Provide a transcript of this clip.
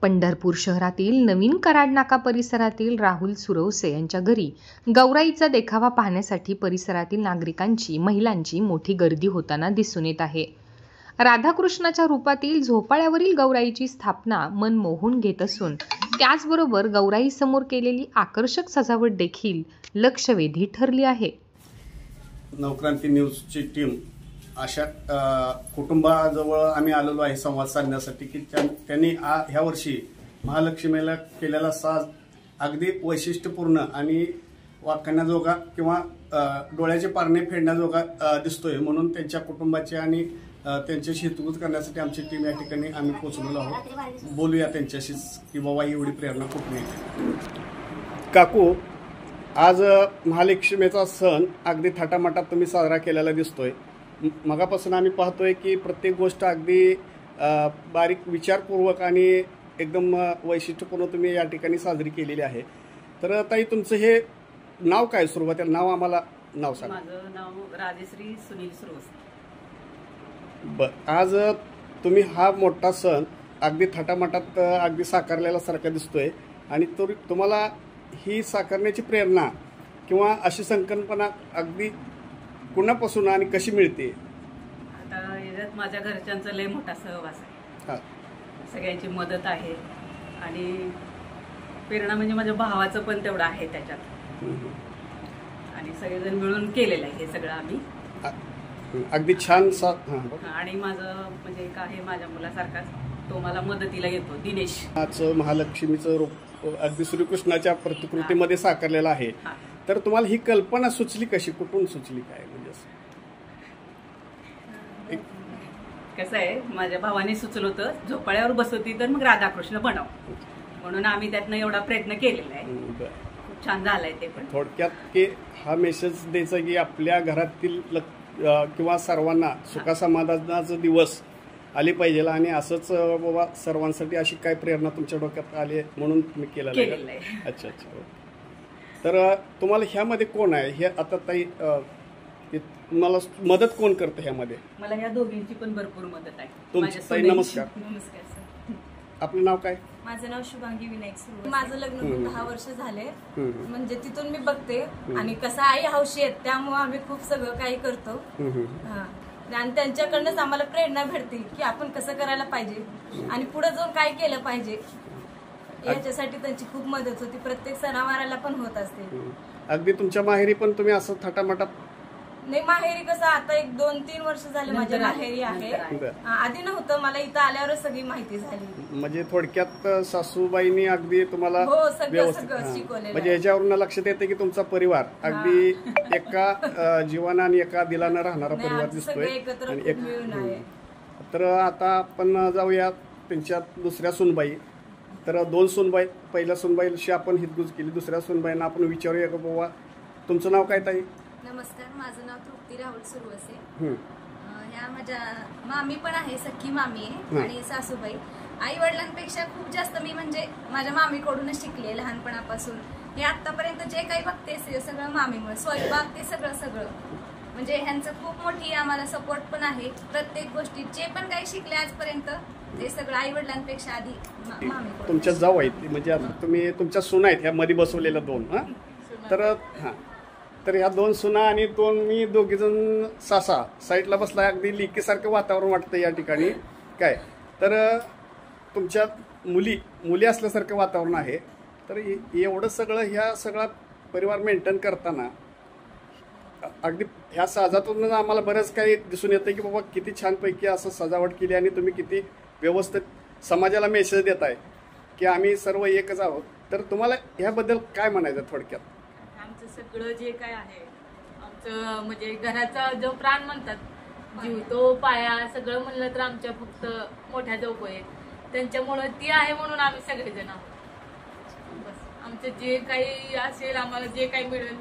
पंढरपूर शहरातील नवीन कराड नाका परिसरातील राहुल सुरवसे यांच्या घरी गौराईचा देखावा पाहण्यासाठी परिसरातील नागरिकांची, महिलांची मोठी गर्दी होताना दिसून येत आहे. राधाकृष्णाच्या रूपातील झोपाळ्यावरील गौराईची स्थापना मन मोहून घेत असून त्याचबरोबर गौराई समोर केलेली आकर्षक सजावट देखील लक्षवेधी ठरली आहे. नवक्रांती न्यूजची टीम अशा कुटुंबाजवळ आम्ही आलेलो आहे संवाद साधण्यासाठी की त्यांनी ह्या वर्षी महालक्ष्मीला केलेला साज अगदी वैशिष्ट्यपूर्ण आणि वाखाणण्याजोगा किंवा डोळ्याचे पारणे फेडण्याजोगा दिसतोय. म्हणून त्यांच्या कुटुंबाचे आणि त्यांच्याशी हितगुज करण्यासाठी आमची टीम या ठिकाणी आम्ही पोहोचलेलो आहोत. बोलूया त्यांच्याशीच की बाबा एवढी प्रेरणा कुठून येते. काकू, आज महालक्ष्मीचा सण अगदी थाटामाटात तुम्ही साजरा केलेला दिसतोय. मगापासून आम्ही पाहतोय की प्रत्येक गोष्ट अगदी बारीक विचारपूर्वक आणि एकदम वैशिष्ट्यपूर्ण तुम्ही या ठिकाणी साजरी केलेली आहे. तर ताई, तुमचं हे नाव काय? सुरुवातीला नाव आम्हाला नाव सांगा. माझं नाव राजेश्री सुनील सुरवसे. आज तुम्ही हा मोठा सण अगदी थाटामाटात अगदी साकारलेला सारखा दिसतोय आणि तुम्हाला ही साकारण्याची प्रेरणा किंवा अशी संकल्पना अगदी कुणापासून आणि कशी मिळते? आता याच्यात माझ्या घरच्यांचा लय मोठा सहवास आहे. सगळ्यांची मदत आहे आणि प्रेरणा म्हणजे माझ्या भावाचं पण तेवढं आहे त्याच्यात. आणि सगळेजण मिळून केलेलं आहे हे सगळं आम्ही. अगदी छान. आणि माझं म्हणजे एक आहे माझ्या मुलासारखाच, तो मला मदतीला येतो, दिनेश. आज महालक्ष्मीचं रूप अगदी श्रीकृष्णाच्या प्रतिकृतीमध्ये साकारलेलं आहे. तर तुम्हाला ही कल्पना सुचली कशी? कुठून सुचली? काय म्हणजे कसं आहे, माझ्या भावाने सुचलं होतं झोपाळ्यावर बसवती तर मग राधाकृष्ण बनव, म्हणून आम्ही त्यातनं एवढा प्रयत्न केलेला आहे. खूप छान झालाय ते. पण थोडक्यात की हा मेसेज द्यायचा की आपल्या घरातील किंवा सर्वांना सुखासमाधानाचा दिवस आली पाहिजे आणि असंच बाबा सर्वांसाठी अशी काय प्रेरणा तुमच्या डोक्यात आली म्हणून तुम्ही केलेलं आहे. अच्छा. तर तुम्हाला ह्यामध्ये कोण आहे? हे आता ताई तुम्हाला मदत कोण करतं ह्यामध्ये? मला ह्या दोघींची पण भरपूर मदत आहे. ताई, नमस्कार. नमस्कार सर. आपलं नाव काय? माझं नाव शुभांगी विनायक सुरवसे. माझं लग्न 10 वर्ष झाले. म्हणजे तिथून मी बघते आणि कसं आई हौशी आहेत, त्यामुळे आम्ही खूप सगळं काही करतो. आणि त्यांच्याकडनंच आम्हाला प्रेरणा भेटते की आपण कसं करायला पाहिजे आणि पुढे जाऊन काय केलं पाहिजे याच्यासाठी त्यांची खूप मदत होती. प्रत्येक सणावाराला पण होत असते. अगदी तुमच्या माहेरी पण तुम्ही असं थाटामाटात? नाही, माहेरी कसं आता 1-2-3 वर्ष झाले माझ्या माहेरी आहे. आधी नव्हतं, मला इथं आल्यावरच सगळी माहिती झाली. म्हणजे थोडक्यात सासूबाईंनी अगदी तुम्हाला व्यवस्थित शिकवलं. म्हणजे याच्यावरून लक्षात येते की तुमचा परिवार अगदी एका जीवाना आणि एका दिलानं राहणारा परिवार दिसतोय. तर आता आपण जाऊया त्यांच्या दुसऱ्या सुनबाई. तर 2 सुनबाई, पहिल्या सुनबाईशी आपण हितगुज केली, दुसऱ्या सुनबाईंना आपण विचारूया का बाबा तुमचं नाव काय ताई? नमस्कार, माझं नाव तृप्ती राहुल सुरवसे. ह्या माझ्या मामी पण आहे, सख्खी मामी आहे आणि सासूबाई. आई वडिलांपेक्षा खूप जास्त मी म्हणजे माझ्या मामीकडूनच शिकले लहानपणापासून. हे आतापर्यंत जे काही बघते सगळं मामीमुळे, स्वयंपाक ते सगळं म्हणजे ह्यांचं खूप मोठी आम्हाला सपोर्ट पण आहे. प्रत्येक गोष्टी जे पण काही शिकले आजपर्यंत ते सगळं आई वडिलांपेक्षा आधी मामी. तुमच्या जाऊ आहेत म्हणजे तुम्ही तुमच्या सुना आहेत ह्या मध्ये बसवलेल्या 2. तर ह्या 2 सुना आणि 2 मी, दोघीजण सासा साईडला बसला. अगदी लिकीसारखं वातावरण वाटतं या ठिकाणी. काय तर तुमच्या मुली असल्यासारखं वातावरण आहे. तर एवढं सगळं ह्या सगळा परिवार मेंटेन करताना अगदी ह्या साजातून आम्हाला बरंच काही दिसून येतं की बाबा किती छानपैकी असं सजावट केली आणि तुम्ही किती व्यवस्थित समाजाला मेसेज देताय की आम्ही सर्व एकच आहोत. तर तुम्हाला ह्याबद्दल काय म्हणायचं थोडक्यात? आमचं सगळं जे काय आहे, आमचं म्हणजे घराचा जो प्राण म्हणतात, जीव तो पाया सगळं म्हणलं तर आमच्या फक्त मोठ्या जाऊ आहेत, त्यांच्यामुळं ती आहे म्हणून आम्ही सगळेजण आहोत. बस आमचं जे काही असेल, आम्हाला जे काही मिळेल